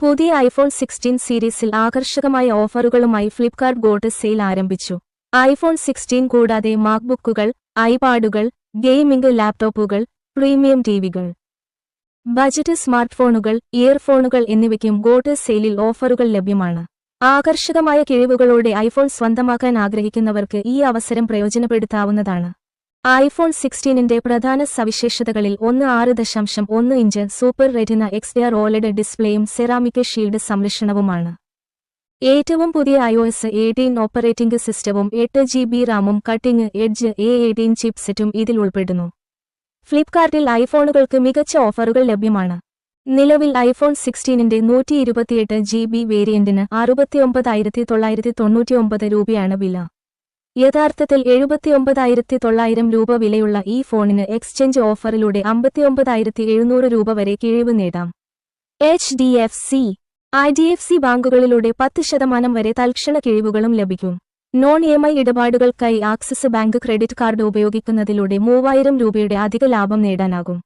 പുതിയ ഐഫോൺ 16 സീരീസിൽ ആകർഷകമായ ഓഫറുകളുമായി ഫ്ലിപ്കാർട്ട് ഗോട്ട് സെയിൽ ആരംഭിച്ചു. ഐഫോൺ 16 കൂടാതെ മാക്ബുക്കുകൾ, ഐപാഡുകൾ, ഗെയിമിംഗ് ലാപ്ടോപ്പുകൾ, പ്രീമിയം ടിവികൾ, ബജറ്റ് സ്മാർട്ട്ഫോണുകൾ, ഇയർഫോണുകൾ എന്നിവയ്ക്കും ഗോട്ട് സെയിലിൽ ഓഫറുകൾ ലഭ്യമാണ്. ആകർഷകമായ കിഴിവുകളോടെ ഐഫോൺ സ്വന്തമാക്കാൻ ആഗ്രഹിക്കുന്നവർക്ക് ഈ അവസരം പ്രയോജനപ്പെടുത്താവുന്നതാണ്. ഐഫോൺ 16ന്റെ പ്രധാന സവിശേഷതകളിൽ ഒന്ന് 6.1 inch super retina XDR OLED ഡിസ്പ്ലേയും സെറാമിക് ഷീൽഡ് സംരക്ഷണവുമാണ്. ഏറ്റവും പുതിയ iOS 18 ഓപ്പറേറ്റിംഗ് സിസ്റ്റവും 8GB റാമും കട്ടിംഗ് എഡ്ജ് A18 ചിപ്സെറ്റും ഇതിൽ ഉൾപ്പെടുന്നു. ഫ്ലിപ്കാർട്ടിൽ ഐഫോണുകൾക്ക് മികച്ച ഓഫറുകൾ ലഭ്യമാണ്. നിലവിൽ ഐഫോൺ 16ന്റെ 128GB വേരിയന്റിന് 69,999 രൂപയാണ് വില. യഥാർത്ഥത്തിൽ 79,900 രൂപ വിലയുള്ള ഈ ഫോണിന് എക്സ്ചേഞ്ച് ഓഫറിലൂടെ 59,700 രൂപ വരെ കിഴിവ് നേടാം. HDFC, IDFC ബാങ്കുകളിലൂടെ 10% വരെ തൽക്ഷണ കിഴിവുകളും ലഭിക്കും. നോൺ EMI ഇടപാടുകൾക്കായി ആക്സിസ് ബാങ്ക് ക്രെഡിറ്റ് കാർഡ് ഉപയോഗിക്കുന്നതിലൂടെ 3000 രൂപയുടെ അധിക ലാഭം നേടാനാകും.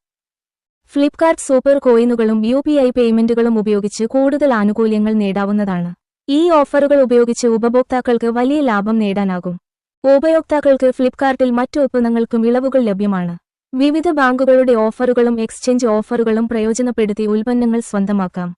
ഫ്ലിപ്കാർട്ട് സൂപ്പർ കോയിനുകളും UPI പേയ്മെന്റുകളും ഉപയോഗിച്ച് കൂടുതൽ ആനുകൂല്യങ്ങൾ നേടാവുന്നതാണ്. ഈ ഓഫറുകൾ ഉപയോഗിച്ച് ഉപഭോക്താക്കൾക്ക് വലിയ ലാഭം നേടാനാകും. ഉപയോക്താക്കൾക്ക് ഫ്ലിപ്കാർട്ടിൽ മറ്റു ഉൽപ്പന്നങ്ങൾക്കും ഇളവുകൾ ലഭ്യമാണ്. വിവിധ ബാങ്കുകളുടെ ഓഫറുകളും എക്സ്ചേഞ്ച് ഓഫറുകളും പ്രയോജനപ്പെടുത്തി ഉൽപ്പന്നങ്ങൾ സ്വന്തമാക്കാം.